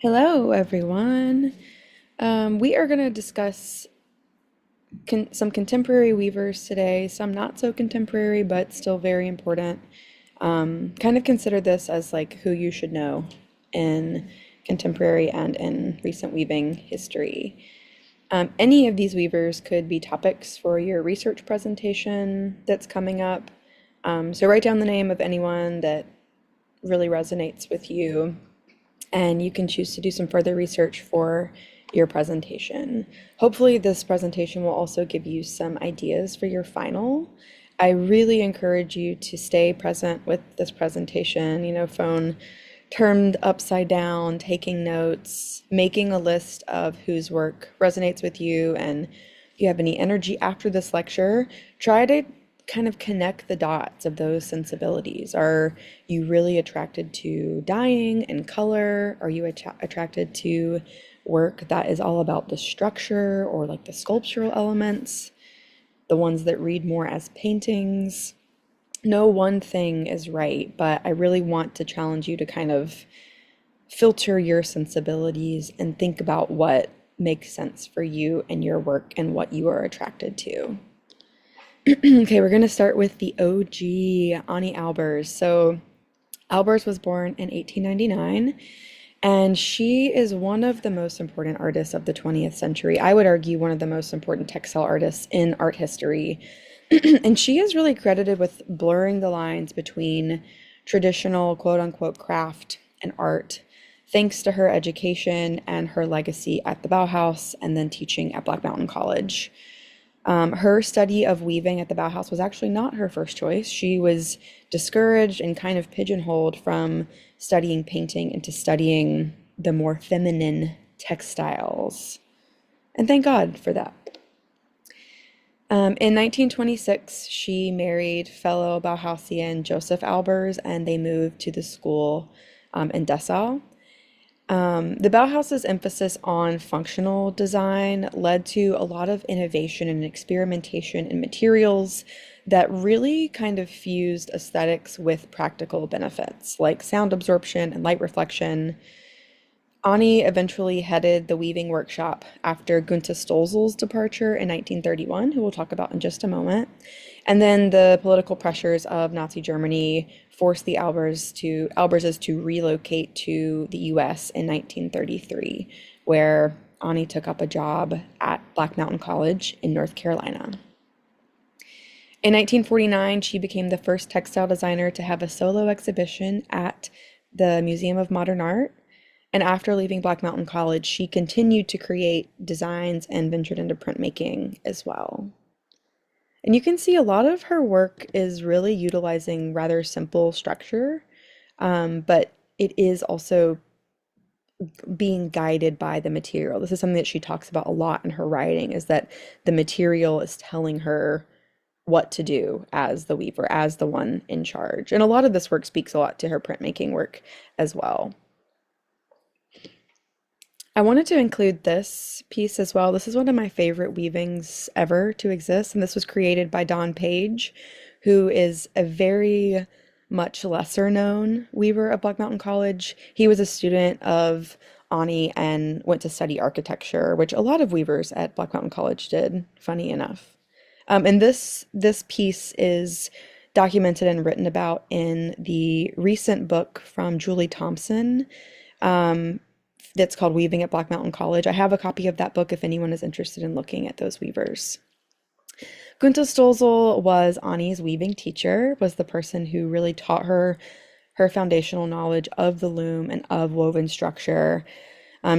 Hello, everyone. We are going to discuss some contemporary weavers today, some not so contemporary, but still very important. Kind of consider this as like who you should know in contemporary and in recent weaving history. Any of these weavers could be topics for your research presentation that's coming up. So write down the name of anyone that really resonates with you and you can choose to do some further research for your presentation. Hopefully, this presentation will also give you some ideas for your final. I really encourage you to stay present with this presentation, phone turned upside down, taking notes, making a list of whose work resonates with you, and if you have any energy after this lecture, try to kind of connect the dots of those sensibilities. Are you really attracted to dyeing and color? Are you attracted to work that is all about the structure or like the sculptural elements, the ones that read more as paintings? No one thing is right, but I really want to challenge you to kind of filter your sensibilities and think about what makes sense for you and your work and what you are attracted to. Okay, we're going to start with the OG, Ani Albers. So, Albers was born in 1899, and she is one of the most important artists of the 20th century. I would argue one of the most important textile artists in art history. And she is really credited with blurring the lines between traditional quote unquote craft and art, thanks to her education and her legacy at the Bauhaus and then teaching at Black Mountain College. Her study of weaving at the Bauhaus was actually not her first choice. She was discouraged and kind of pigeonholed from studying painting into studying the more feminine textiles. And thank God for that. In 1926, she married fellow Bauhausian Joseph Albers, and they moved to the school in Dessau. The Bauhaus's emphasis on functional design led to a lot of innovation and experimentation in materials that really kind of fused aesthetics with practical benefits, like sound absorption and light reflection. Ani eventually headed the weaving workshop after Gunther Stolzel's departure in 1931, who we'll talk about in just a moment. And then the political pressures of Nazi Germany forced the Alberses to relocate to the US in 1933, where Ani took up a job at Black Mountain College in North Carolina. In 1949, she became the first textile designer to have a solo exhibition at the Museum of Modern Art. And after leaving Black Mountain College, she continued to create designs and ventured into printmaking as well. And you can see a lot of her work is really utilizing rather simple structure, but it is also being guided by the material. This is something that she talks about a lot in her writing, is that the material is telling her what to do as the weaver, as the one in charge. And a lot of this work speaks a lot to her printmaking work as well. I wanted to include this piece as well. This is one of my favorite weavings ever to exist, and this was created by Don Page, who is a very much lesser known weaver at Black Mountain College. He was a student of Ani and went to study architecture, which a lot of weavers at Black Mountain College did, funny enough. And this piece is documented and written about in the recent book from Julie Thompson, that's called Weaving at Black Mountain College. I have a copy of that book if anyone is interested in looking at those weavers. Gunther Stolzel was Ani's weaving teacher, was the person who really taught her her foundational knowledge of the loom and of woven structure.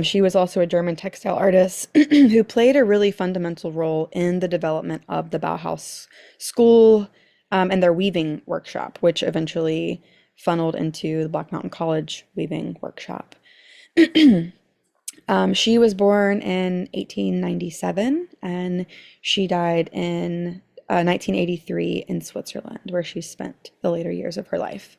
She was also a German textile artist who played a really fundamental role in the development of the Bauhaus school and their weaving workshop, which eventually funneled into the Black Mountain College weaving workshop. She was born in 1897 and she died in 1983 in Switzerland, where she spent the later years of her life.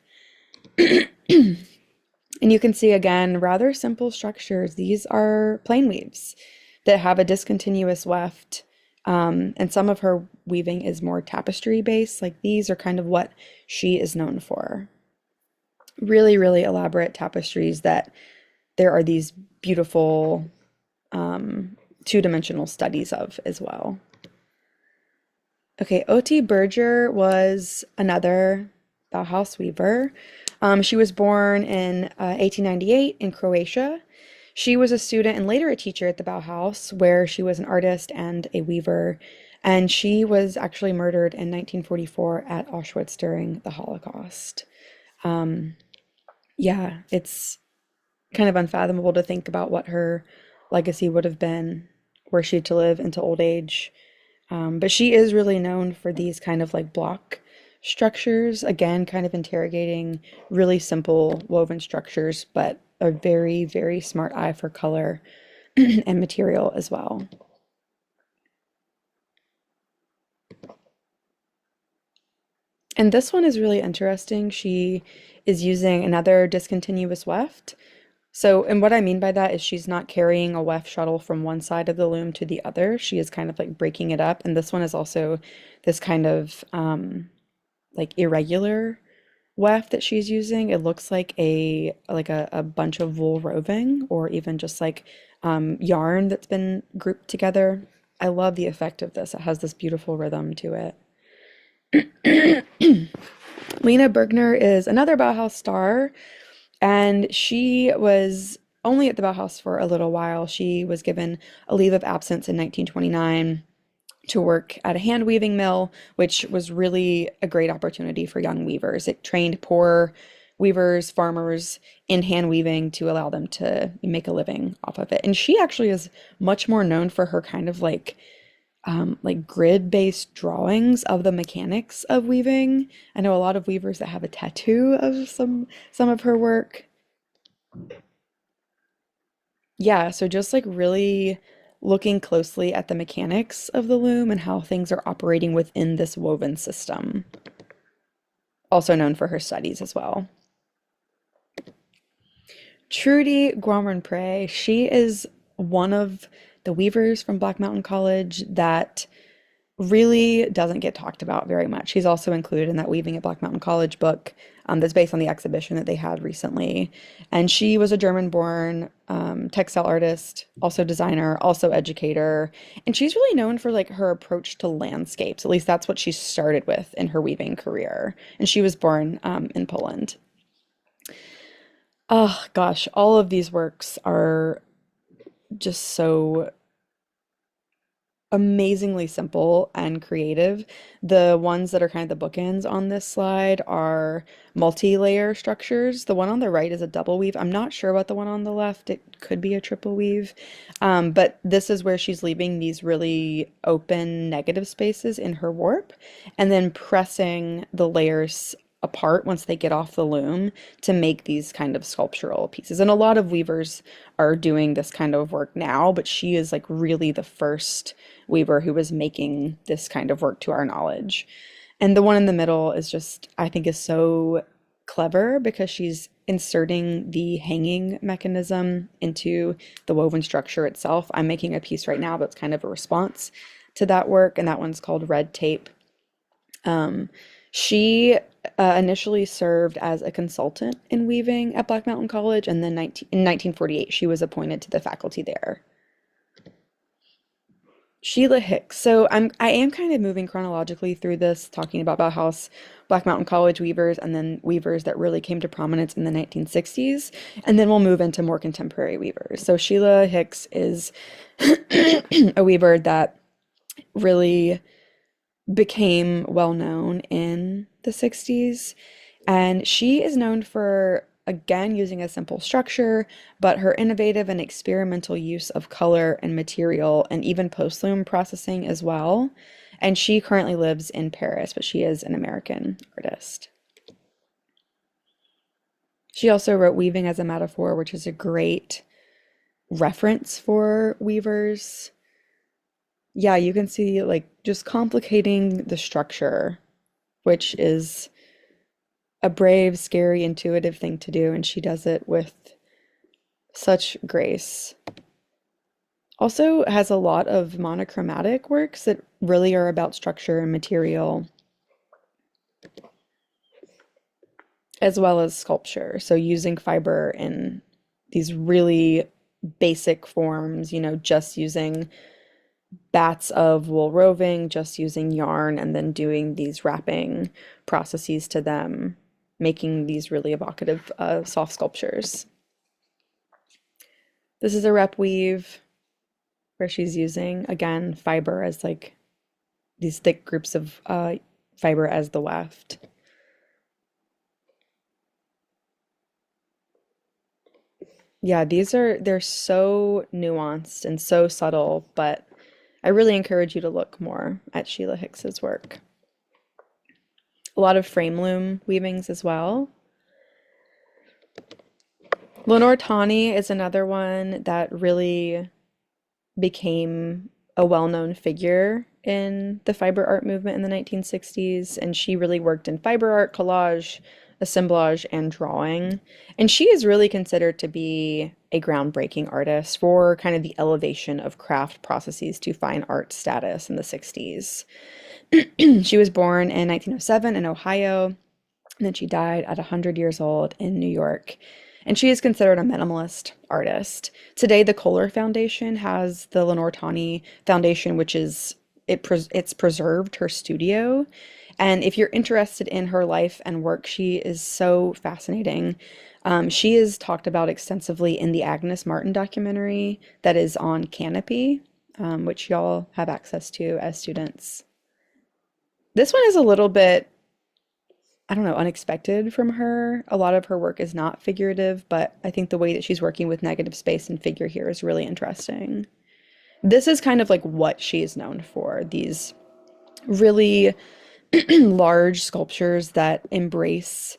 And you can see again rather simple structures. These are plain weaves that have a discontinuous weft. And some of her weaving is more tapestry based. Like these are kind of what she is known for. Really, really elaborate tapestries that there are these beautiful two-dimensional studies of as well. Okay, O.T. Berger was another Bauhaus weaver. She was born in 1898 in Croatia. She was a student and later a teacher at the Bauhaus, where she was an artist and a weaver. And she was actually murdered in 1944 at Auschwitz during the Holocaust. Yeah, it's kind of unfathomable to think about what her legacy would have been were she to live into old age. But she is really known for these kind of like block structures, again, kind of interrogating really simple woven structures, but a very, very smart eye for color and material as well. And this one is really interesting. She is using another discontinuous weft. So, and what I mean by that is she's not carrying a weft shuttle from one side of the loom to the other. She is kind of like breaking it up. And this one is also this kind of like irregular weft that she's using. It looks like a bunch of wool roving or even just like yarn that's been grouped together. I love the effect of this. It has this beautiful rhythm to it. Lena Bergner is another Bauhaus star, and she was only at the Bauhaus for a little while. She was given a leave of absence in 1929 to work at a hand weaving mill, which was really a great opportunity for young weavers. It trained poor weavers, farmers in hand weaving to allow them to make a living off of it. And she actually is much more known for her kind of like grid-based drawings of the mechanics of weaving. I know a lot of weavers that have a tattoo of some of her work. Yeah, so just like really looking closely at the mechanics of the loom and how things are operating within this woven system. Also known for her studies as well. Trudy Guamarn-Prey, she is one of the weavers from Black Mountain College that really doesn't get talked about very much. She's also included in that Weaving at Black Mountain College book that's based on the exhibition that they had recently. And she was a German-born textile artist, also designer, also educator. And she's really known for like her approach to landscapes. At least that's what she started with in her weaving career. And she was born in Poland. Oh gosh, all of these works are just so amazingly simple and creative. The ones that are kind of the bookends on this slide are multi-layer structures. The one on the right is a double weave. I'm not sure about the one on the left. It could be a triple weave. But this is where she's leaving these really open negative spaces in her warp and then pressing the layers apart once they get off the loom to make these kind of sculptural pieces. And a lot of weavers are doing this kind of work now, but she is like really the first weaver who was making this kind of work to our knowledge. And the one in the middle is just, I think, is so clever because she's inserting the hanging mechanism into the woven structure itself. I'm making a piece right now that's kind of a response to that work, and that one's called Red Tape. She initially served as a consultant in weaving at Black Mountain College, and then in 1948 she was appointed to the faculty there. Sheila Hicks. So I am kind of moving chronologically through this, talking about Bauhaus, Black Mountain College weavers, and then weavers that really came to prominence in the 1960s, and then we'll move into more contemporary weavers. So Sheila Hicks is a weaver that really became well known in the 60s. And she is known for, again, using a simple structure, but her innovative and experimental use of color and material and even post-loom processing as well. And she currently lives in Paris, but she is an American artist. She also wrote Weaving as a Metaphor, which is a great reference for weavers. Yeah, you can see like just complicating the structure, which is a brave, scary, intuitive thing to do, and she does it with such grace. Also has a lot of monochromatic works that really are about structure and material, as well as sculpture. So using fiber in these really basic forms, just using bats of wool roving, just using yarn, and then doing these wrapping processes to them, making these really evocative soft sculptures. This is a rep weave where she's using, again, fiber as like these thick groups of fiber as the weft. Yeah, they're so nuanced and so subtle, but I really encourage you to look more at Sheila Hicks's work. A lot of frame loom weavings as well. Lenore Tawney is another one that really became a well-known figure in the fiber art movement in the 1960s, and she really worked in fiber art, collage, assemblage, and drawing. And she is really considered to be a groundbreaking artist for kind of the elevation of craft processes to fine art status in the 60s. She was born in 1907 in Ohio, and then she died at 100 years old in New York. And she is considered a minimalist artist. Today, the Kohler Foundation has the Lenore Tawney Foundation, which is it's preserved her studio. And if you're interested in her life and work, she is so fascinating. She is talked about extensively in the Agnes Martin documentary that is on Canopy, which y'all have access to as students. This one is a little bit, I don't know, unexpected from her. A lot of her work is not figurative, but I think the way that she's working with negative space and figure here is really interesting. This is kind of like what she is known for, these really large sculptures that embrace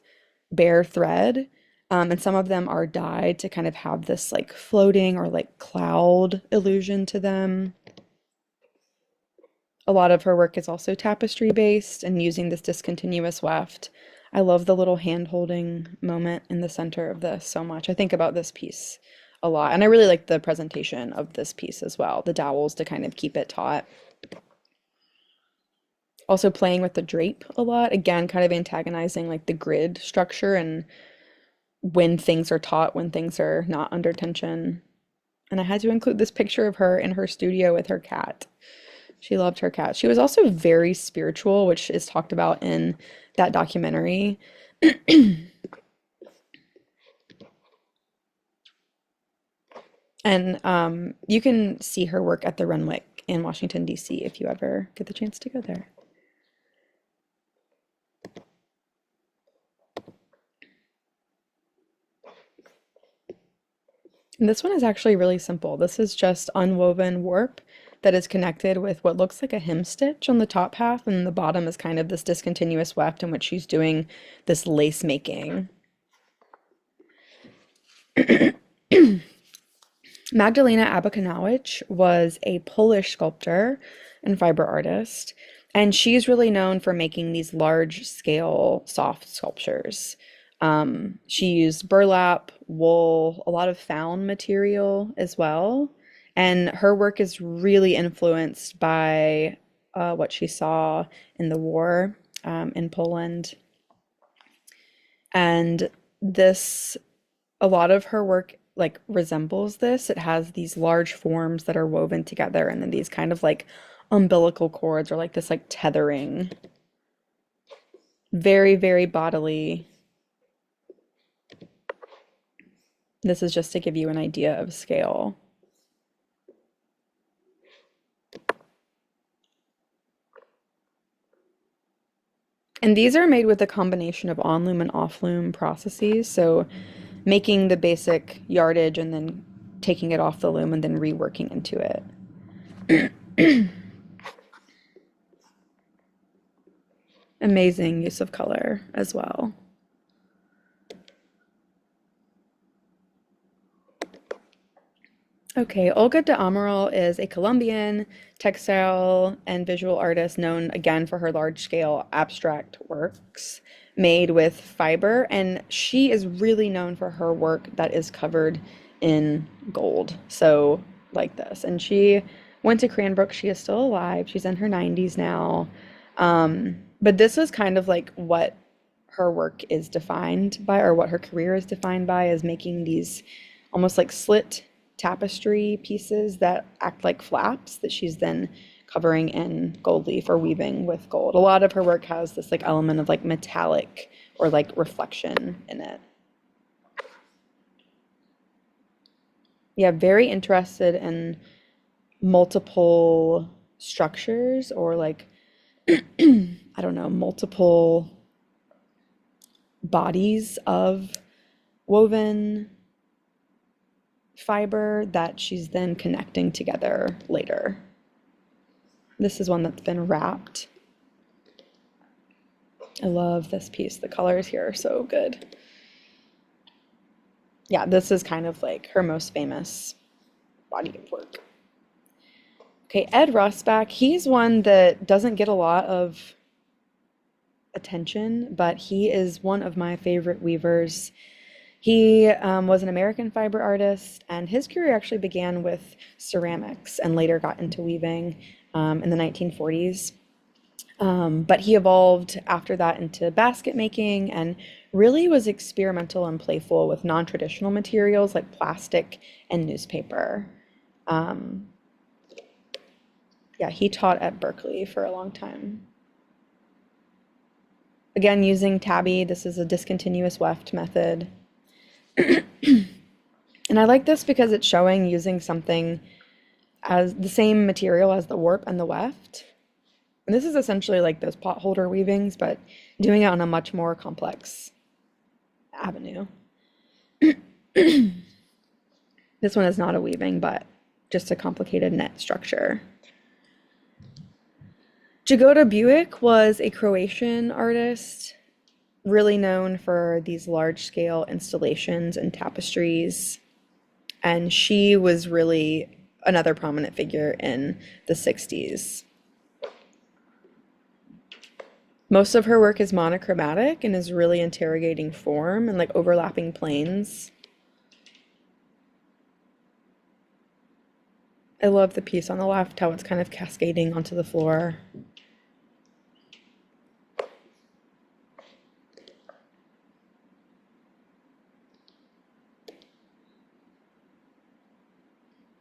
bare thread. And some of them are dyed to kind of have this like floating or like cloud illusion to them. A lot of her work is also tapestry based and using this discontinuous weft. I love the little hand holding moment in the center of this so much. I think about this piece a lot. And I really like the presentation of this piece as well, the dowels to kind of keep it taut. Also playing with the drape a lot, again, kind of antagonizing like the grid structure and when things are taut, when things are not under tension. And I had to include this picture of her in her studio with her cat. She loved her cat. She was also very spiritual, which is talked about in that documentary. And you can see her work at the Renwick in Washington, D.C. if you ever get the chance to go there. And this one is actually really simple. This is just unwoven warp that is connected with what looks like a hem stitch on the top half, and the bottom is kind of this discontinuous weft in which she's doing this lace making. Magdalena Abakanowicz was a Polish sculptor and fiber artist, and she's really known for making these large scale soft sculptures. She used burlap, wool, a lot of found material as well. And her work is really influenced by what she saw in the war in Poland. And this, a lot of her work like resembles this. It has these large forms that are woven together and then these kind of like umbilical cords or like this like tethering. Very, very bodily. This is just to give you an idea of scale. And these are made with a combination of on-loom and off-loom processes. So making the basic yardage and then taking it off the loom and then reworking into it. Amazing use of color as well. Okay, Olga de Amaral is a Colombian textile and visual artist known again for her large-scale abstract works made with fiber, and she is really known for her work that is covered in gold. So like this. And she went to Cranbrook. She is still alive. She's in her 90s now. But this is kind of like what her work is defined by, or what her career is defined by, is making these almost like slit tapestry pieces that act like flaps that she's then covering in gold leaf or weaving with gold. A lot of her work has this like element of like metallic or like reflection in it. Yeah, very interested in multiple structures or like I don't know, multiple bodies of woven fiber that she's then connecting together later. This is one that's been wrapped. I love this piece. The colors here are so good. Yeah, this is kind of like her most famous body of work. Okay, Ed Rusback, he's one that doesn't get a lot of attention, but he is one of my favorite weavers. He was an American fiber artist, and his career actually began with ceramics and later got into weaving in the 1940s. But he evolved after that into basket making and really was experimental and playful with non-traditional materials like plastic and newspaper. Yeah, he taught at Berkeley for a long time. Again, using tabby, this is a discontinuous weft method. And I like this because it's showing using something as the same material as the warp and the weft. And this is essentially like those potholder weavings, but doing it on a much more complex avenue. This one is not a weaving, but just a complicated net structure. Jagoda Buick was a Croatian artist, really known for these large-scale installations and tapestries. And she was really another prominent figure in the 60s. Most of her work is monochromatic and is really interrogating form and like overlapping planes. I love the piece on the left, how it's kind of cascading onto the floor.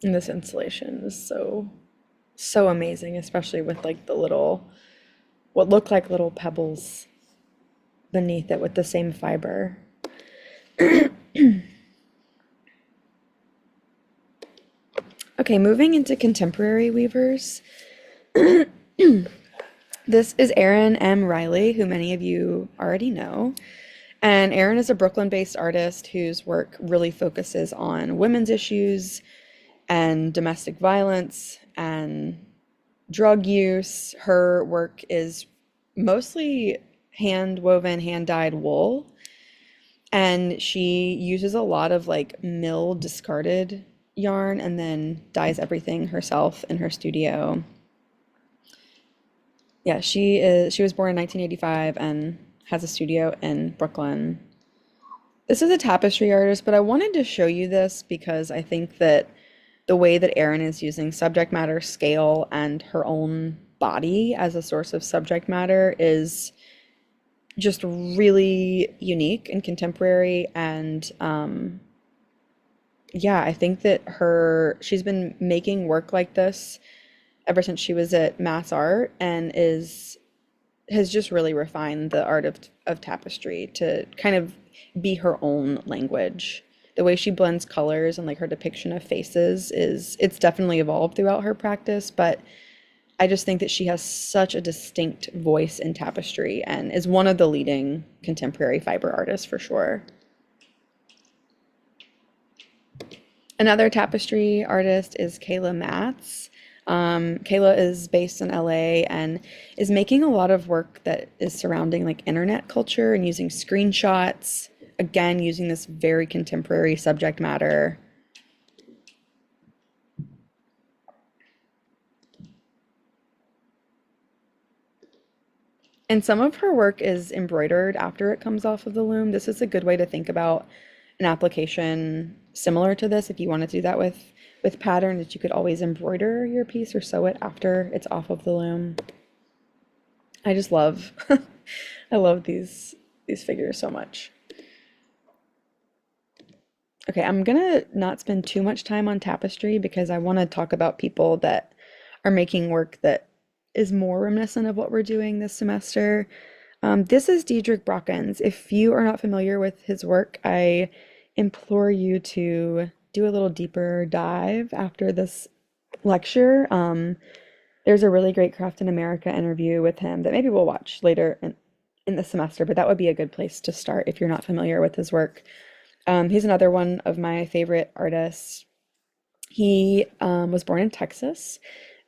And this installation is so amazing, especially with like the little, what look like little pebbles beneath it with the same fiber. Okay, moving into contemporary weavers. This is Erin M. Riley, who many of you already know. And Erin is a Brooklyn-based artist whose work really focuses on women's issues and domestic violence and drug use. Her work is mostly hand-woven, hand-dyed wool. And she uses a lot of like mill discarded yarn and then dyes everything herself in her studio. Yeah, she was born in 1985 and has a studio in Brooklyn. This is a tapestry artist, but I wanted to show you this because I think that the way that Erin is using subject matter, scale, and her own body as a source of subject matter is just really unique and contemporary. And yeah, I think that she's been making work like this ever since she was at Mass Art and has just really refined the art of tapestry to kind of be her own language. The way she blends colors and like her depiction of faces it's definitely evolved throughout her practice, but I just think that she has such a distinct voice in tapestry and is one of the leading contemporary fiber artists for sure. Another tapestry artist is Kayla Matz. Kayla is based in LA and is making a lot of work that is surrounding like internet culture and using screenshots, again, using this very contemporary subject matter. And some of her work is embroidered after it comes off of the loom. This is a good way to think about an application similar to this. If you want to do that with pattern, that you could always embroider your piece or sew it after it's off of the loom. I just love, I love these figures so much. Okay, I'm gonna not spend too much time on tapestry because I want to talk about people that are making work that is more reminiscent of what we're doing this semester. This is Diedrich Brockens. If you are not familiar with his work, I implore you to do a little deeper dive after this lecture. There's a really great Craft in America interview with him that maybe we'll watch later in the semester, but that would be a good place to start if you're not familiar with his work. He's another one of my favorite artists. He was born in Texas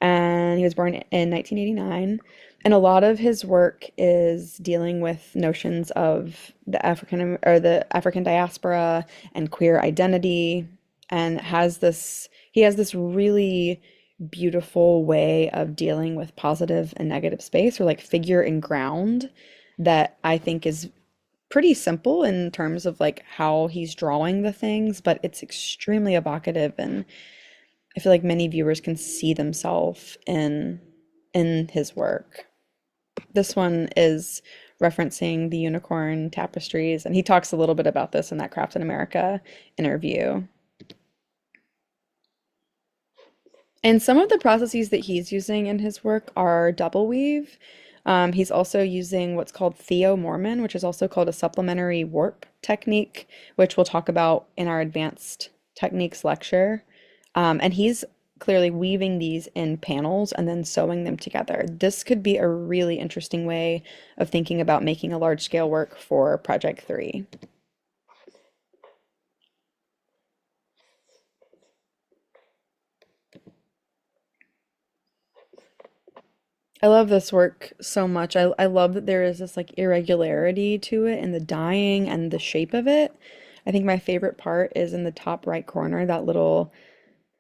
and he was born in 1989. And a lot of his work is dealing with notions of the African diaspora and queer identity, and he has this really beautiful way of dealing with positive and negative space, or like figure and ground, that I think is pretty simple in terms of like how he's drawing the things, but it's extremely evocative, and I feel like many viewers can see themselves in his work. This one is referencing the unicorn tapestries, and he talks a little bit about this in that Craft in America interview. And some of the processes that he's using in his work are double weave. He's also using what's called Theo-Mormon, which is also called a supplementary warp technique, which we'll talk about in our advanced techniques lecture. And he's clearly weaving these in panels and then sewing them together. This could be a really interesting way of thinking about making a large scale work for Project 3. I love this work so much. I love that there is this like irregularity to it in the dyeing and the shape of it. I think my favorite part is in the top right corner, that little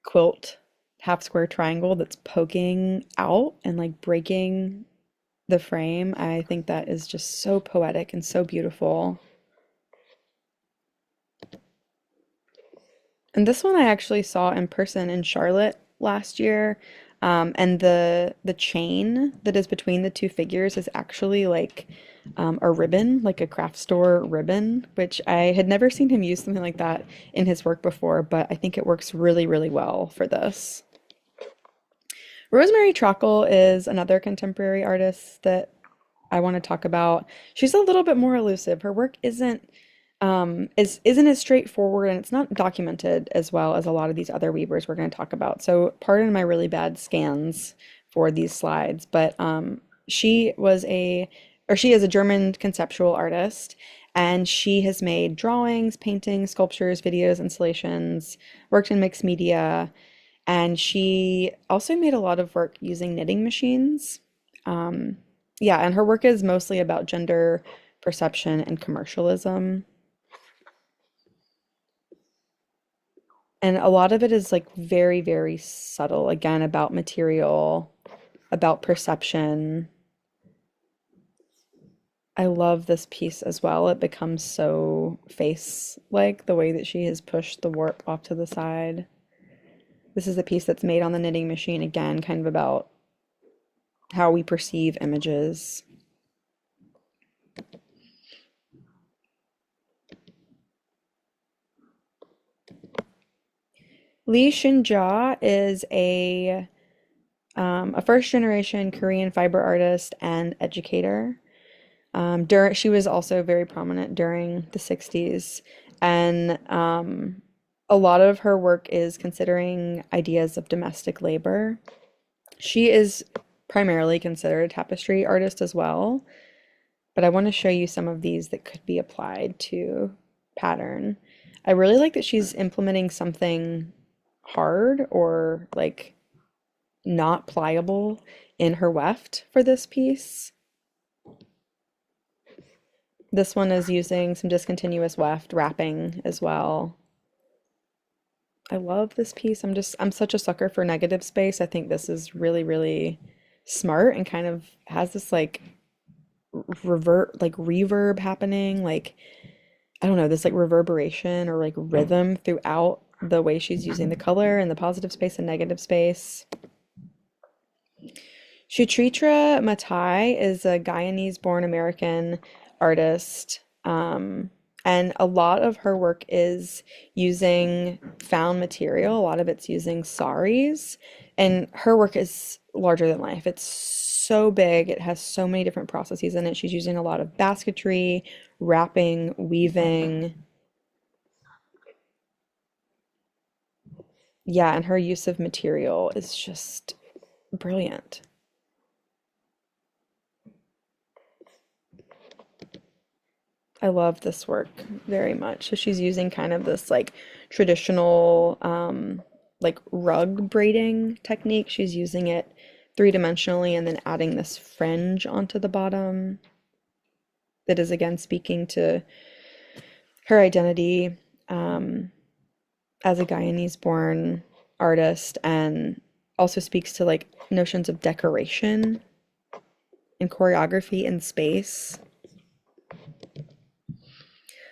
quilt half square triangle that's poking out and like breaking the frame. I think that is just so poetic and so beautiful. And this one I actually saw in person in Charlotte last year. And the chain that is between the two figures is actually like a ribbon, like a craft store ribbon, which I had never seen him use something like that in his work before, but I think it works really, really well for this. Rosemary Trockle is another contemporary artist that I want to talk about. She's a little bit more elusive. Her work isn't as straightforward, and it's not documented as well as a lot of these other weavers we're going to talk about. So pardon my really bad scans for these slides, but she is a German conceptual artist, and she has made drawings, paintings, sculptures, videos, installations, worked in mixed media, and she also made a lot of work using knitting machines. Um, yeah, and her work is mostly about gender perception and commercialism. And a lot of it is like very, very subtle, again, about material, about perception. I love this piece as well. It becomes so face-like, the way that she has pushed the warp off to the side. This is a piece that's made on the knitting machine, again, kind of about how we perceive images. Lee Shin-ja is a first generation Korean fiber artist and educator. She was also very prominent during the 60s, and a lot of her work is considering ideas of domestic labor. She is primarily considered a tapestry artist as well, but I want to show you some of these that could be applied to pattern. I really like that she's implementing something hard or like not pliable in her weft for this piece. This one is using some discontinuous weft wrapping as well. I love this piece. I'm such a sucker for negative space. I think this is really, really smart and kind of has this like reverb happening, like I don't know, this like reverberation or like rhythm throughout the way she's using the color and the positive space and negative space. Shutritra Matai is a Guyanese born American artist. And a lot of her work is using found material. A lot of it's using saris. And her work is larger than life. It's so big. It has so many different processes in it. She's using a lot of basketry, wrapping, weaving. Yeah, and her use of material is just brilliant. I love this work very much. So she's using kind of this like traditional like rug braiding technique. She's using it three-dimensionally and then adding this fringe onto the bottom that is again speaking to her identity um, as a Guyanese born artist and also speaks to like notions of decoration and choreography in space.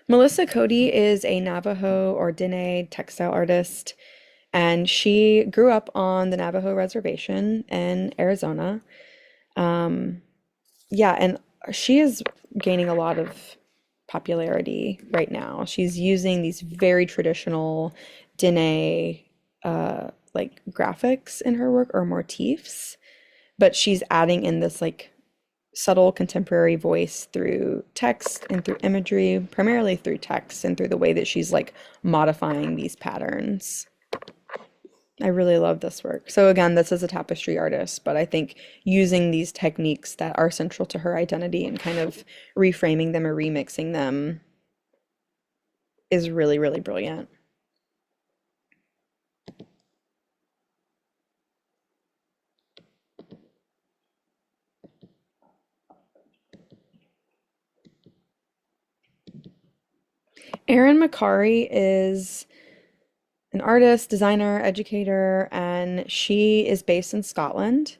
Melissa Cody is a Navajo or Diné textile artist, and she grew up on the Navajo reservation in Arizona. Um, yeah, and she is gaining a lot of popularity right now. She's using these very traditional Diné like graphics in her work or motifs, but she's adding in this like subtle contemporary voice through text and through imagery, primarily through text and through the way that she's like modifying these patterns. I really love this work. So again, this is a tapestry artist, but I think using these techniques that are central to her identity and kind of reframing them or remixing them is really, really brilliant. Erin Macari is an artist, designer, educator, and she is based in Scotland.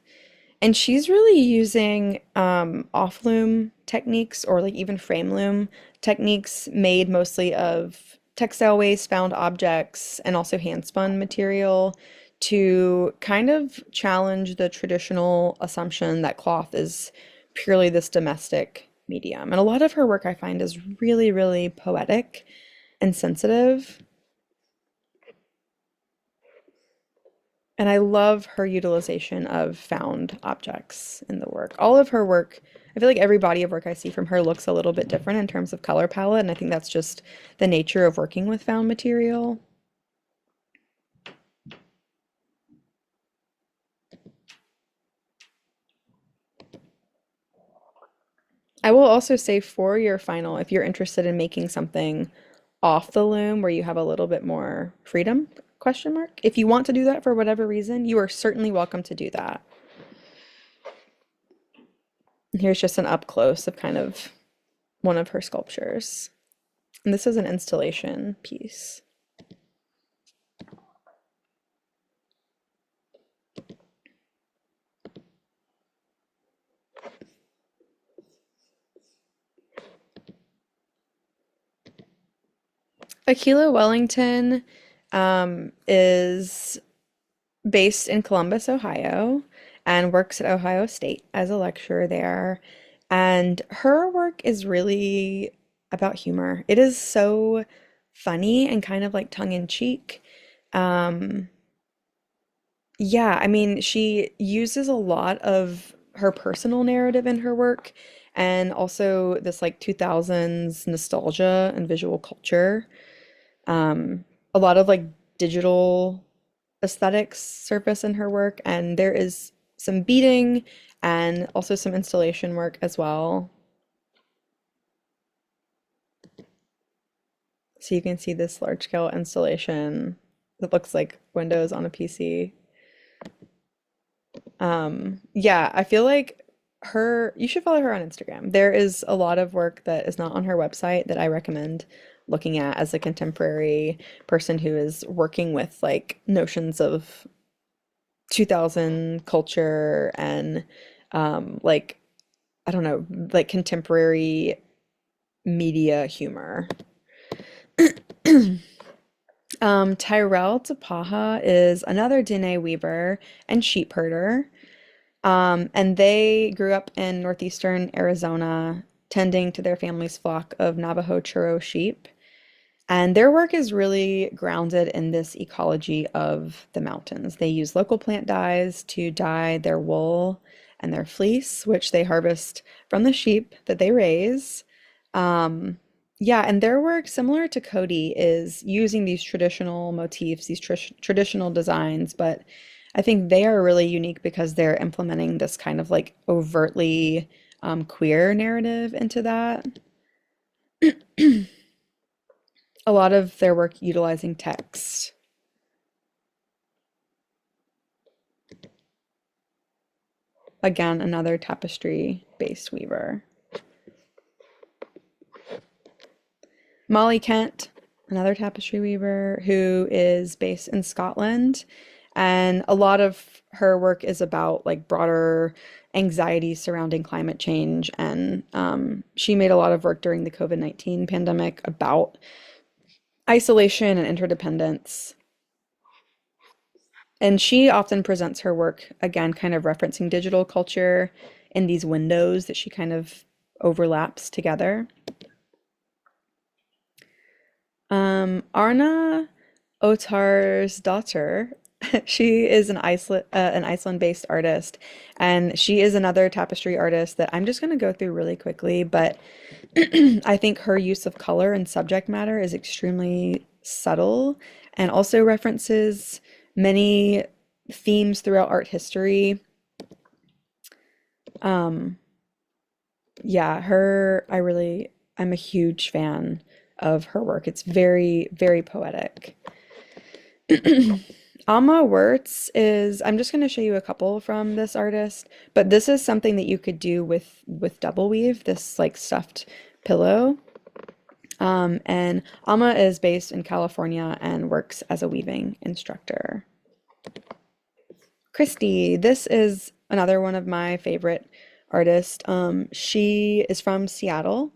And she's really using off loom techniques or like even frame loom techniques made mostly of textile waste, found objects, and also hand spun material to kind of challenge the traditional assumption that cloth is purely this domestic medium. And a lot of her work I find is really, really poetic and sensitive. And I love her utilization of found objects in the work. All of her work, I feel like every body of work I see from her looks a little bit different in terms of color palette, and I think that's just the nature of working with found material. I will also say for your final, if you're interested in making something off the loom where you have a little bit more freedom, question mark. If you want to do that for whatever reason, you are certainly welcome to do that. And here's just an up close of kind of one of her sculptures. And this is an installation piece. Aquila Wellington is based in Columbus, Ohio, and works at Ohio State as a lecturer there. And her work is really about humor. It is so funny and kind of like tongue in cheek. Um, yeah, I mean, she uses a lot of her personal narrative in her work and also this like 2000s nostalgia and visual culture. A lot of like digital aesthetics surface in her work, and there is some beading and also some installation work as well. So you can see this large scale installation that looks like Windows on a PC. Yeah, I feel like you should follow her on Instagram. There is a lot of work that is not on her website that I recommend looking at as a contemporary person who is working with like notions of 2000 culture and like I don't know, like contemporary media humor. Tyrell Tapaha is another Dene weaver and sheep herder. And they grew up in northeastern Arizona, tending to their family's flock of Navajo Churro sheep. And their work is really grounded in this ecology of the mountains. They use local plant dyes to dye their wool and their fleece, which they harvest from the sheep that they raise. Yeah, and their work, similar to Cody, is using these traditional motifs, these traditional designs, but I think they are really unique because they're implementing this kind of like overtly queer narrative into that. A lot of their work utilizing text. Again, another tapestry-based weaver. Molly Kent, another tapestry weaver who is based in Scotland. And a lot of her work is about like broader anxieties surrounding climate change. And she made a lot of work during the COVID-19 pandemic about isolation and interdependence. And she often presents her work, again, kind of referencing digital culture in these windows that she kind of overlaps together. Arna Otar's daughter, she is an Iceland-based artist, and she is another tapestry artist that I'm just going to go through really quickly, but I think her use of color and subject matter is extremely subtle and also references many themes throughout art history. Um, yeah, I'm a huge fan of her work. It's very, very poetic. Alma Wirtz is, I'm just going to show you a couple from this artist, but this is something that you could do with double weave, this like stuffed pillow. And Alma is based in California and works as a weaving instructor. Christy, this is another one of my favorite artists. She is from Seattle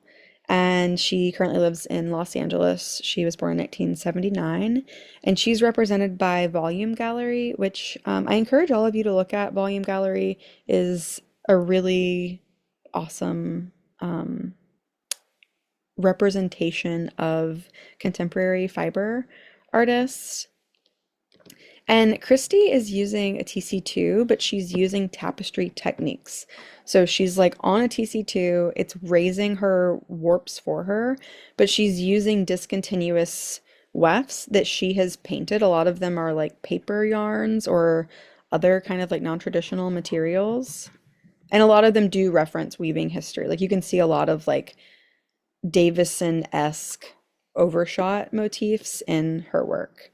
and she currently lives in Los Angeles. She was born in 1979 and she's represented by Volume Gallery, which I encourage all of you to look at. Volume Gallery is a really awesome representation of contemporary fiber artists. And Christy is using a TC2, but she's using tapestry techniques. So she's like on a TC2, it's raising her warps for her, but she's using discontinuous wefts that she has painted. A lot of them are like paper yarns or other kind of like non-traditional materials. And a lot of them do reference weaving history. Like you can see a lot of like Davison-esque overshot motifs in her work.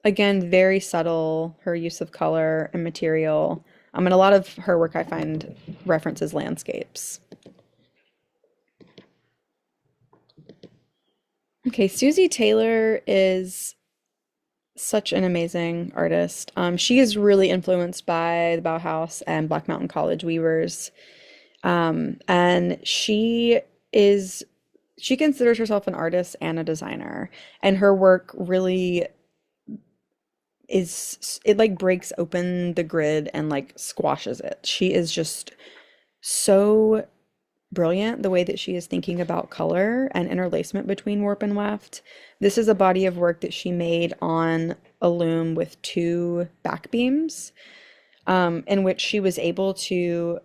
Again, very subtle, her use of color and material. And a lot of her work I find references landscapes. Okay, Susie Taylor is such an amazing artist. She is really influenced by the Bauhaus and Black Mountain College weavers. And she considers herself an artist and a designer, and her work really it like breaks open the grid and like squashes it. She is just so brilliant the way that she is thinking about color and interlacement between warp and weft. This is a body of work that she made on a loom with two back beams, in which she was able to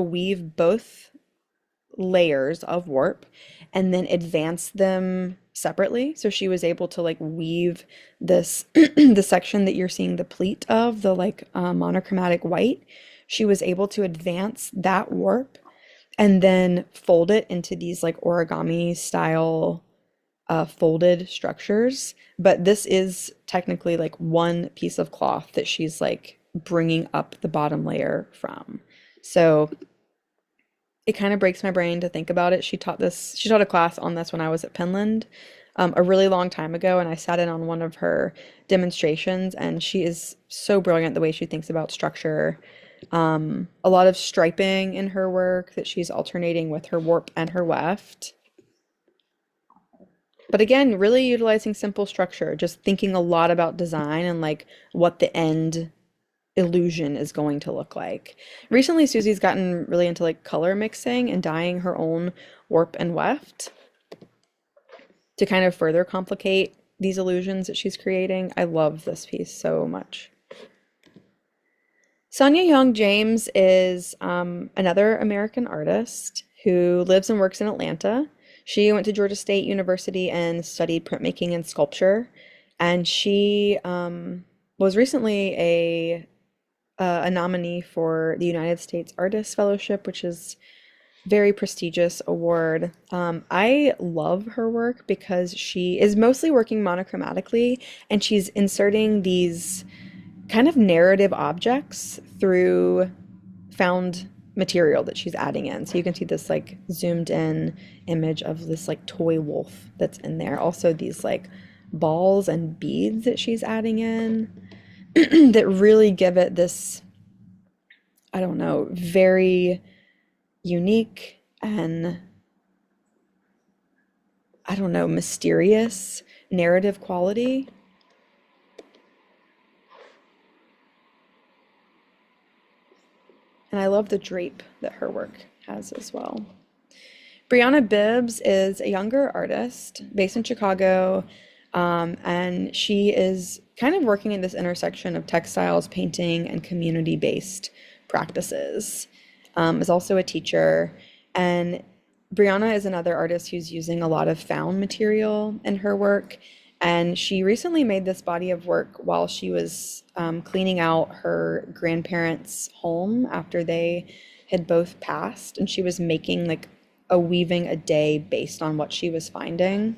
weave both layers of warp and then advance them separately. So she was able to like weave this the section that you're seeing the pleat of, the like monochromatic white. She was able to advance that warp and then fold it into these like origami style folded structures. But this is technically like one piece of cloth that she's like bringing up the bottom layer from. So it kind of breaks my brain to think about it. She taught a class on this when I was at Penland, a really long time ago, and I sat in on one of her demonstrations, and she is so brilliant the way she thinks about structure. A lot of striping in her work that she's alternating with her warp and her weft. But again, really utilizing simple structure, just thinking a lot about design and like what the end illusion is going to look like. Recently, Susie's gotten really into like color mixing and dyeing her own warp and weft to kind of further complicate these illusions that she's creating. I love this piece so much. Sonia Young James is another American artist who lives and works in Atlanta. She went to Georgia State University and studied printmaking and sculpture. And she was recently a nominee for the United States Artist Fellowship, which is very prestigious award. I love her work because she is mostly working monochromatically and she's inserting these kind of narrative objects through found material that she's adding in. So you can see this like zoomed in image of this like toy wolf that's in there. Also these like balls and beads that she's adding in that really give it this, I don't know, very unique and I don't know, mysterious narrative quality. And I love the drape that her work has as well. Brianna Bibbs is a younger artist based in Chicago, and she is kind of working in this intersection of textiles, painting, and community-based practices. Is also a teacher, and Brianna is another artist who's using a lot of found material in her work. And she recently made this body of work while she was cleaning out her grandparents' home after they had both passed. And she was making like a weaving a day based on what she was finding.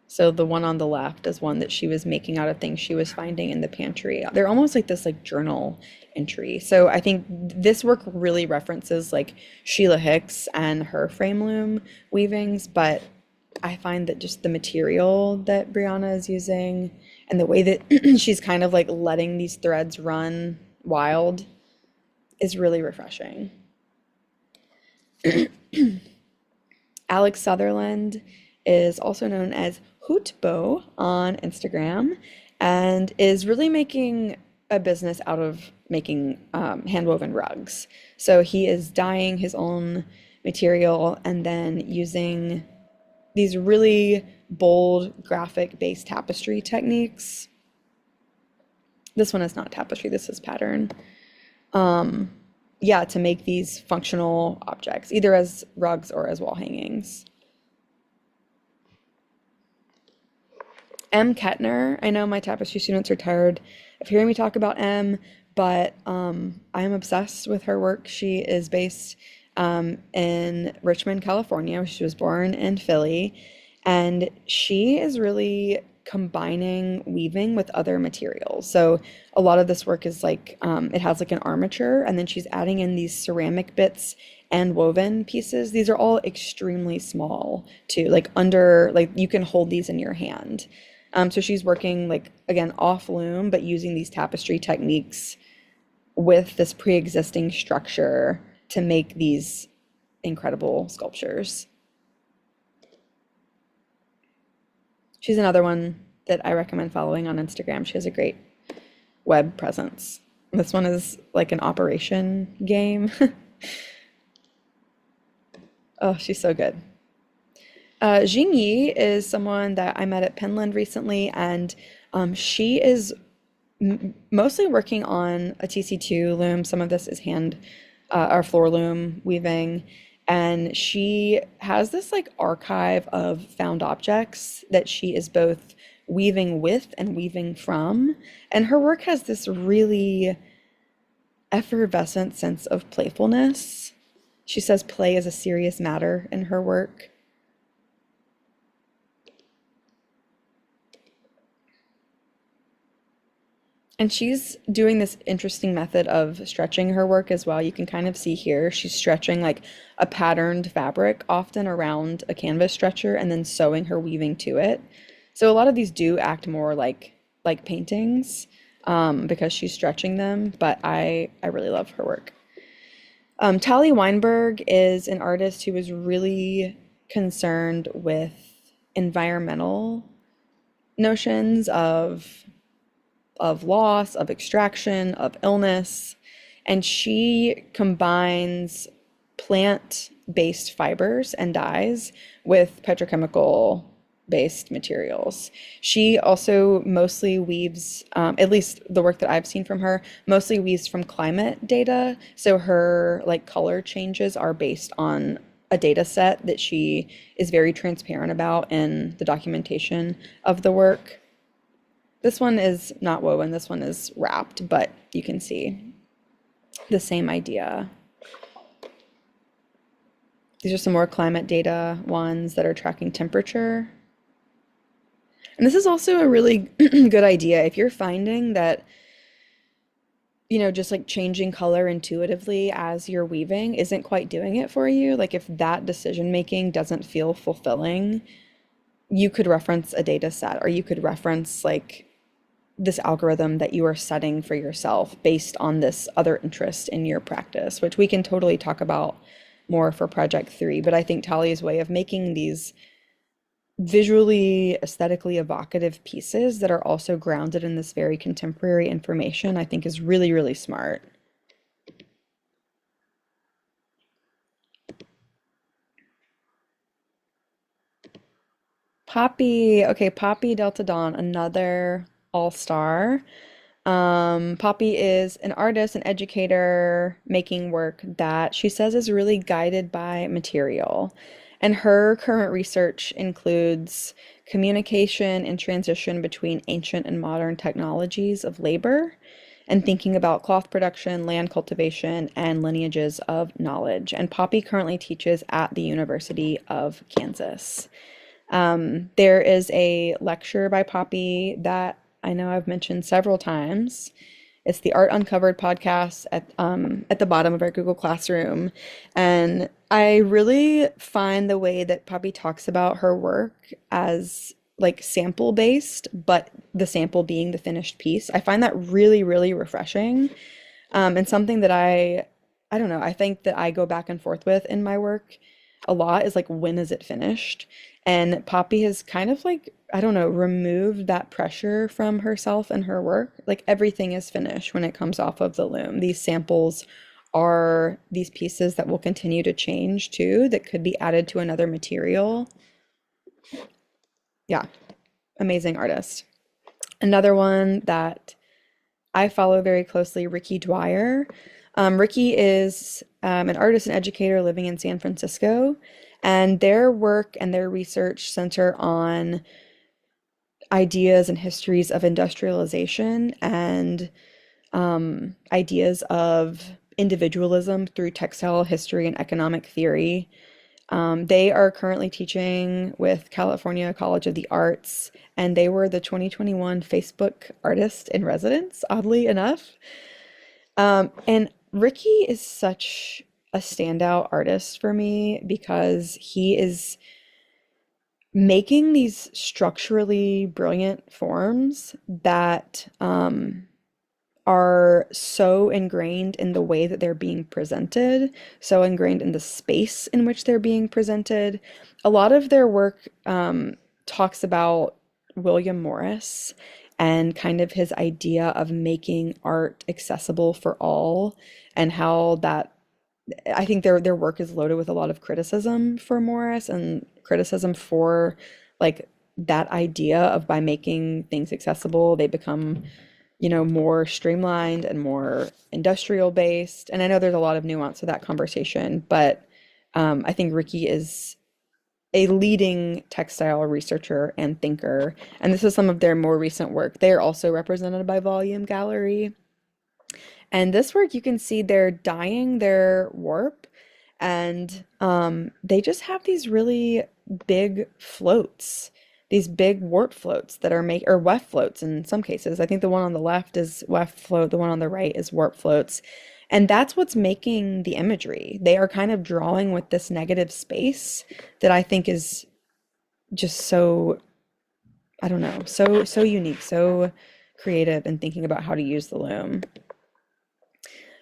So the one on the left is one that she was making out of things she was finding in the pantry. They're almost like this like journal entry. So I think this work really references like Sheila Hicks and her frame loom weavings, but I find that just the material that Brianna is using and the way that she's kind of like letting these threads run wild is really refreshing. Alex Sutherland is also known as Hootbo on Instagram and is really making a business out of making handwoven rugs. So he is dyeing his own material and then using these really bold graphic-based tapestry techniques. This one is not tapestry, this is pattern. Yeah, to make these functional objects, either as rugs or as wall hangings. M. Kettner, I know my tapestry students are tired of hearing me talk about M, but I am obsessed with her work. She is based in Richmond, California. She was born in Philly, and she is really combining weaving with other materials. So a lot of this work is like it has like an armature, and then she's adding in these ceramic bits and woven pieces. These are all extremely small too, like under, like you can hold these in your hand. So she's working like again off loom, but using these tapestry techniques with this pre-existing structure to make these incredible sculptures. She's another one that I recommend following on Instagram. She has a great web presence. This one is like an operation game. Oh, she's so good. Jing Yi is someone that I met at Penland recently, and she is mostly working on a TC2 loom. Some of this is hand or floor loom weaving. And she has this like archive of found objects that she is both weaving with and weaving from. And her work has this really effervescent sense of playfulness. She says play is a serious matter in her work. And she's doing this interesting method of stretching her work as well. You can kind of see here, she's stretching like a patterned fabric, often around a canvas stretcher, and then sewing her weaving to it. So a lot of these do act more like paintings because she's stretching them, but I really love her work. Tali Weinberg is an artist who is really concerned with environmental notions of of loss, of extraction, of illness. And she combines plant-based fibers and dyes with petrochemical-based materials. She also mostly weaves, at least the work that I've seen from her, mostly weaves from climate data. So her like color changes are based on a data set that she is very transparent about in the documentation of the work. This one is not woven, this one is wrapped, but you can see the same idea. These are some more climate data ones that are tracking temperature. And this is also a really good idea if you're finding that, just like changing color intuitively as you're weaving isn't quite doing it for you. Like if that decision making doesn't feel fulfilling, you could reference a data set or you could reference like this algorithm that you are setting for yourself based on this other interest in your practice, which we can totally talk about more for Project 3. But I think Tali's way of making these visually, aesthetically evocative pieces that are also grounded in this very contemporary information, I think is really, really smart. Poppy, okay, Poppy Delta Dawn, another all-star. Poppy is an artist, an educator, making work that she says is really guided by material. And her current research includes communication and transition between ancient and modern technologies of labor, and thinking about cloth production, land cultivation, and lineages of knowledge. And Poppy currently teaches at the University of Kansas. There is a lecture by Poppy that I know I've mentioned several times. It's the Art Uncovered podcast at the bottom of our Google Classroom. And I really find the way that Poppy talks about her work as like sample based, but the sample being the finished piece. I find that really, really refreshing. And something that I don't know, I think that I go back and forth with in my work a lot is like, when is it finished? And Poppy has kind of like, I don't know, removed that pressure from herself and her work. Like everything is finished when it comes off of the loom. These samples are these pieces that will continue to change too, that could be added to another material. Yeah, amazing artist. Another one that I follow very closely, Ricky Dwyer. Ricky is an artist and educator living in San Francisco, and their work and their research center on ideas and histories of industrialization and ideas of individualism through textile history and economic theory. They are currently teaching with California College of the Arts, and they were the 2021 Facebook Artist in Residence, oddly enough. And Ricky is such a standout artist for me because he is making these structurally brilliant forms that are so ingrained in the way that they're being presented, so ingrained in the space in which they're being presented. A lot of their work talks about William Morris and kind of his idea of making art accessible for all, and how that I think their work is loaded with a lot of criticism for Morris and criticism for like that idea of by making things accessible, they become, more streamlined and more industrial based. And I know there's a lot of nuance to that conversation, but I think Ricky is a leading textile researcher and thinker. And this is some of their more recent work. They are also represented by Volume Gallery. And this work, you can see they're dyeing their warp, and they just have these really big floats, these big warp floats that are or weft floats in some cases. I think the one on the left is weft float, the one on the right is warp floats. And that's what's making the imagery. They are kind of drawing with this negative space that I think is just so, I don't know, so unique, so creative in thinking about how to use the loom.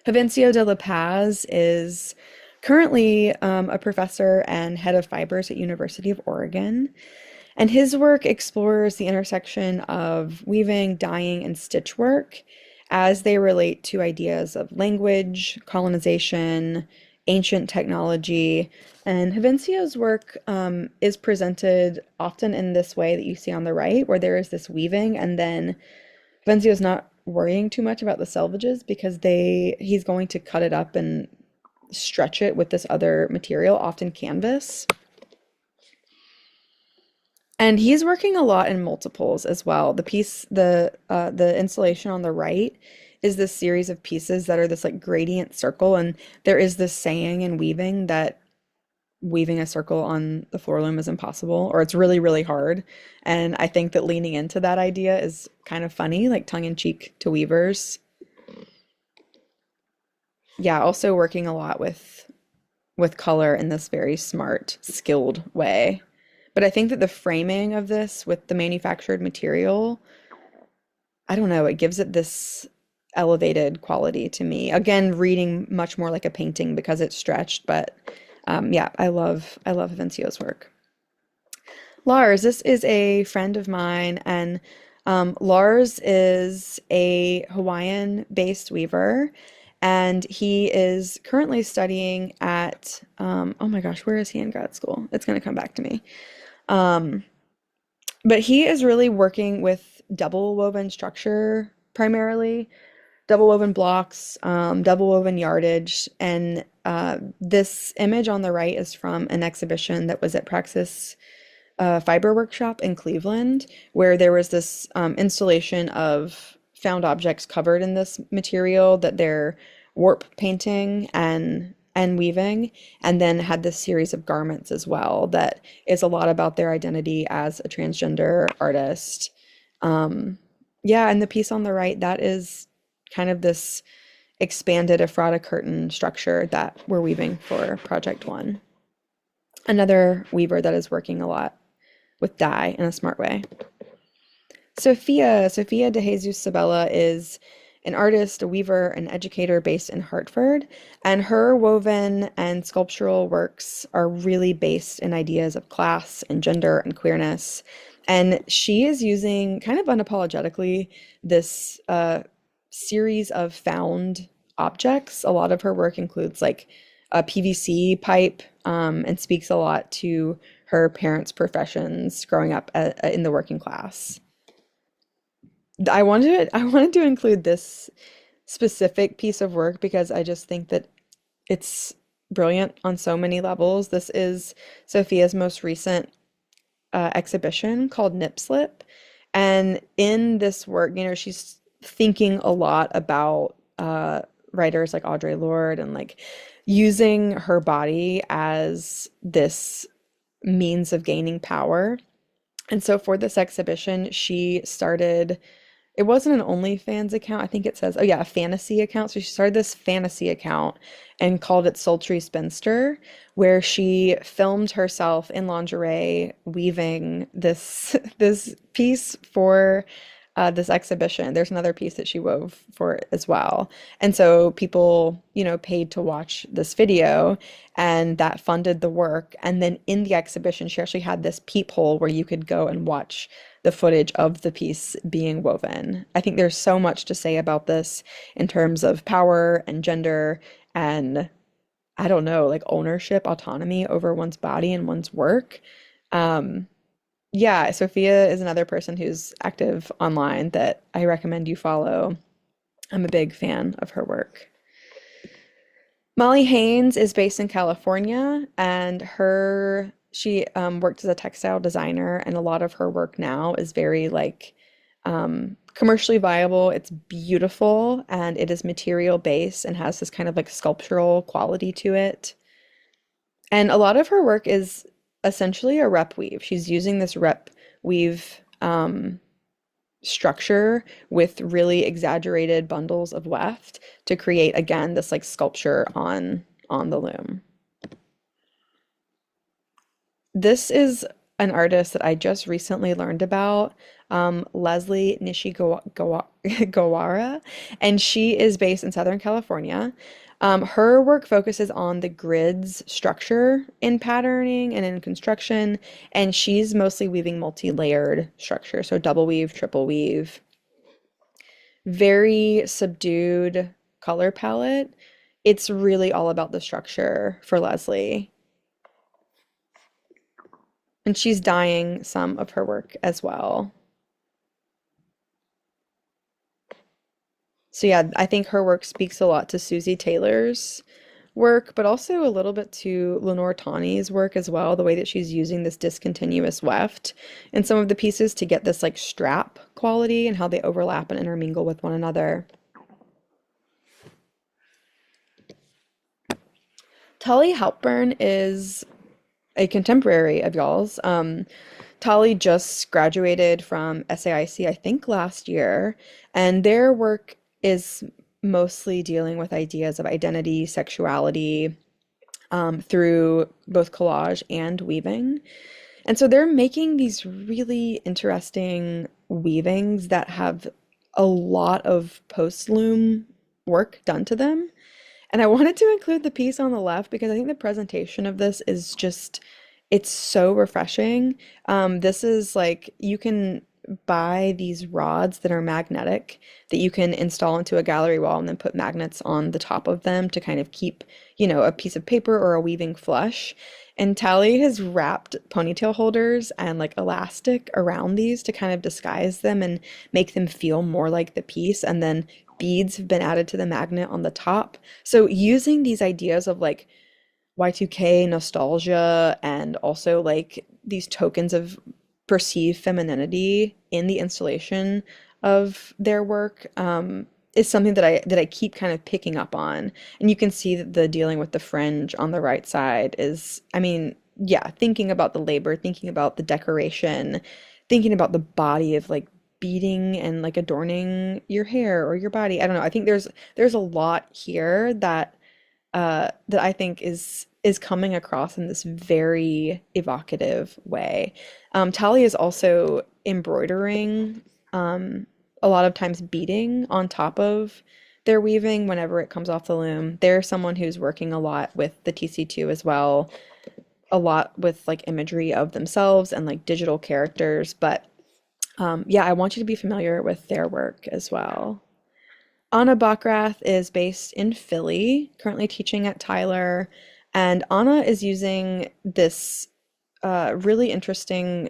Jovencio de la Paz is currently a professor and head of fibers at University of Oregon. And his work explores the intersection of weaving, dyeing, and stitch work as they relate to ideas of language, colonization, ancient technology. And Hvincio's work is presented often in this way that you see on the right, where there is this weaving, and then Hvincio's not worrying too much about the selvages because he's going to cut it up and stretch it with this other material, often canvas. And he's working a lot in multiples as well. The installation on the right is this series of pieces that are this like gradient circle, and there is this saying in weaving that weaving a circle on the floor loom is impossible, or it's really, really hard. And I think that leaning into that idea is kind of funny, like tongue in cheek to weavers. Yeah, also working a lot with color in this very smart, skilled way. But I think that the framing of this with the manufactured material, I don't know, it gives it this elevated quality to me. Again, reading much more like a painting because it's stretched, but yeah, I love Vincio's work. Lars, this is a friend of mine, and Lars is a Hawaiian-based weaver, and he is currently studying at, oh my gosh, where is he in grad school? It's going to come back to me. Um, but he is really working with double woven structure primarily, double woven blocks, double woven yardage, and this image on the right is from an exhibition that was at Praxis Fiber Workshop in Cleveland, where there was this installation of found objects covered in this material that they're warp painting and weaving, and then had this series of garments as well that is a lot about their identity as a transgender artist. Um, yeah, and the piece on the right, that is kind of this expanded Ephrata curtain structure that we're weaving for Project One. Another weaver that is working a lot with dye in a smart way. Sophia de Jesus Sabella is an artist, a weaver, an educator based in Hartford, and her woven and sculptural works are really based in ideas of class and gender and queerness. And she is using kind of unapologetically this series of found objects. A lot of her work includes like a PVC pipe, and speaks a lot to her parents' professions growing up in the working class. I wanted to include this specific piece of work because I just think that it's brilliant on so many levels. This is Sophia's most recent exhibition called Nip Slip. And in this work, she's thinking a lot about writers like Audre Lorde and like using her body as this means of gaining power. And so for this exhibition, she started, it wasn't an OnlyFans account. I think it says, oh yeah, a fantasy account. So she started this fantasy account and called it Sultry Spinster, where she filmed herself in lingerie weaving this piece for this exhibition. There's another piece that she wove for it as well. And so people, paid to watch this video, and that funded the work. And then in the exhibition, she actually had this peephole where you could go and watch the footage of the piece being woven. I think there's so much to say about this in terms of power and gender and, I don't know, like ownership, autonomy over one's body and one's work. Um, yeah, Sophia is another person who's active online that I recommend you follow. I'm a big fan of her work. Molly Haynes is based in California, and she worked as a textile designer, and a lot of her work now is very like commercially viable. It's beautiful, and it is material based and has this kind of like sculptural quality to it. And a lot of her work is essentially a rep weave. She's using this rep weave structure with really exaggerated bundles of weft to create again this like sculpture on the loom. This is an artist that I just recently learned about, Leslie Nishigawara, and she is based in Southern California. Her work focuses on the grid's structure in patterning and in construction, and she's mostly weaving multi-layered structure, so double weave, triple weave, very subdued color palette. It's really all about the structure for Leslie. And she's dyeing some of her work as well. So yeah, I think her work speaks a lot to Susie Taylor's work, but also a little bit to Lenore Tawney's work as well, the way that she's using this discontinuous weft in some of the pieces to get this like strap quality and how they overlap and intermingle with one another. Tully Halpern is a contemporary of y'all's. Tully just graduated from SAIC, I think last year, and their work is mostly dealing with ideas of identity, sexuality, through both collage and weaving. And so they're making these really interesting weavings that have a lot of post-loom work done to them. And I wanted to include the piece on the left because I think the presentation of this is just, it's so refreshing. This is like, you can buy these rods that are magnetic that you can install into a gallery wall and then put magnets on the top of them to kind of keep, a piece of paper or a weaving flush. And Tally has wrapped ponytail holders and like elastic around these to kind of disguise them and make them feel more like the piece. And then beads have been added to the magnet on the top. So using these ideas of like Y2K nostalgia and also like these tokens of perceived femininity in the installation of their work, is something that I keep kind of picking up on. And you can see that the dealing with the fringe on the right side is, I mean, yeah, thinking about the labor, thinking about the decoration, thinking about the body of like beading and like adorning your hair or your body. I don't know. I think there's a lot here that I think is coming across in this very evocative way. Tali is also embroidering, a lot of times beading on top of their weaving whenever it comes off the loom. They're someone who's working a lot with the TC2 as well, a lot with like imagery of themselves and like digital characters. But yeah, I want you to be familiar with their work as well. Anna Bockrath is based in Philly, currently teaching at Tyler, and Anna is using this really interesting,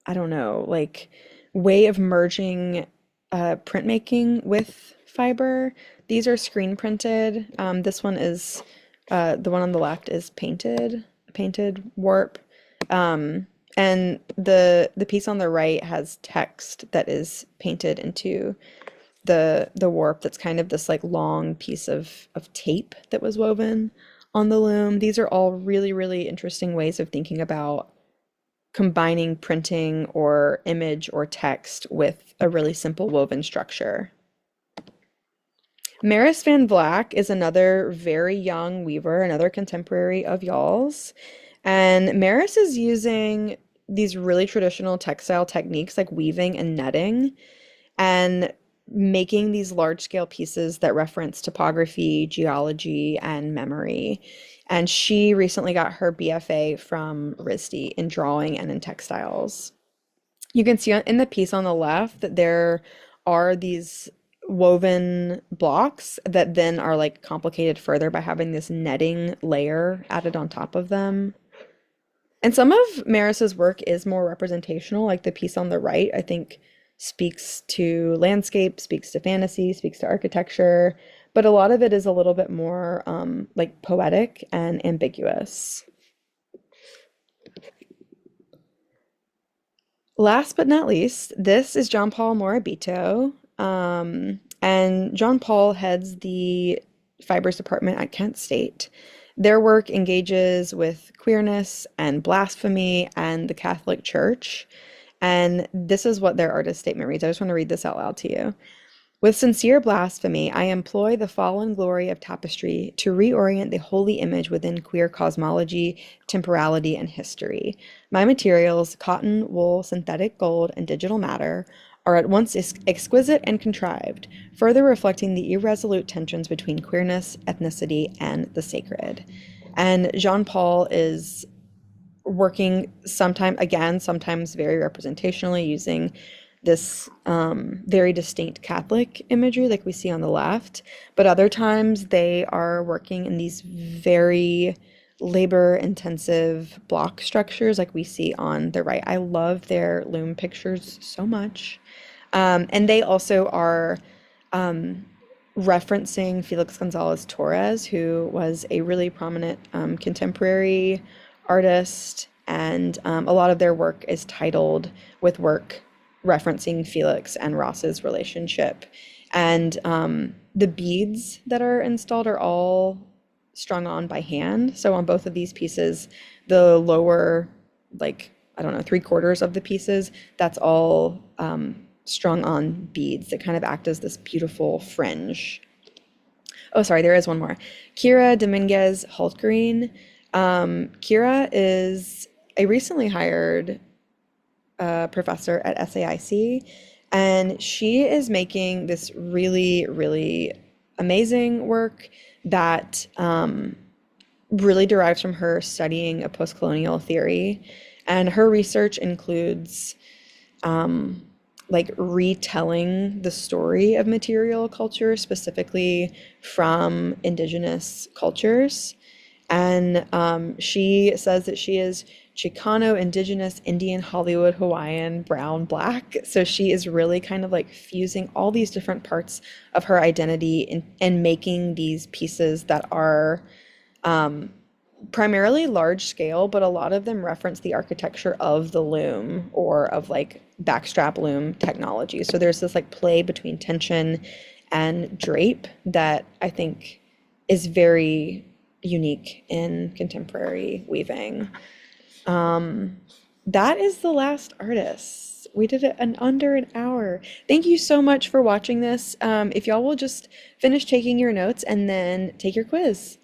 I don't know, like way of merging printmaking with fiber. These are screen printed. This one is the one on the left is painted warp. And the piece on the right has text that is painted into the warp that's kind of this like long piece of tape that was woven on the loom. These are all really, really interesting ways of thinking about combining printing or image or text with a really simple woven structure. Maris Van Vlack is another very young weaver, another contemporary of y'all's. And Maris is using these really traditional textile techniques like weaving and netting and making these large scale pieces that reference topography, geology, and memory. And she recently got her BFA from RISD in drawing and in textiles. You can see in the piece on the left that there are these woven blocks that then are like complicated further by having this netting layer added on top of them. And some of Maris's work is more representational, like the piece on the right, I think speaks to landscape, speaks to fantasy, speaks to architecture, but a lot of it is a little bit more like poetic and ambiguous. Last but not least, this is John Paul Morabito. And John Paul heads the fibers department at Kent State. Their work engages with queerness and blasphemy and the Catholic Church. And this is what their artist statement reads. I just want to read this out loud to you. With sincere blasphemy, I employ the fallen glory of tapestry to reorient the holy image within queer cosmology, temporality, and history. My materials, cotton, wool, synthetic gold, and digital matter, are at once exquisite and contrived, further reflecting the irresolute tensions between queerness, ethnicity, and the sacred. And Jean Paul is working sometimes very representationally, using this very distinct Catholic imagery like we see on the left, but other times they are working in these very labor intensive block structures like we see on the right. I love their loom pictures so much. And they also are referencing Felix Gonzalez Torres, who was a really prominent contemporary artist, and a lot of their work is titled with work referencing Felix and Ross's relationship. And the beads that are installed are all strung on by hand. So on both of these pieces, the lower, like, I don't know, 3/4 of the pieces, that's all strung on beads that kind of act as this beautiful fringe. Oh, sorry, there is one more. Kira Dominguez Hultgreen. Kira is a recently hired professor at SAIC, and she is making this really, really amazing work that really derives from her studying a post-colonial theory. And her research includes like retelling the story of material culture, specifically from indigenous cultures. And she says that she is Chicano, Indigenous, Indian, Hollywood, Hawaiian, brown, black. So she is really kind of like fusing all these different parts of her identity and making these pieces that are primarily large scale, but a lot of them reference the architecture of the loom or of like backstrap loom technology. So there's this like play between tension and drape that I think is very unique in contemporary weaving. That is the last artist. We did it in under an hour. Thank you so much for watching this. If y'all will just finish taking your notes and then take your quiz.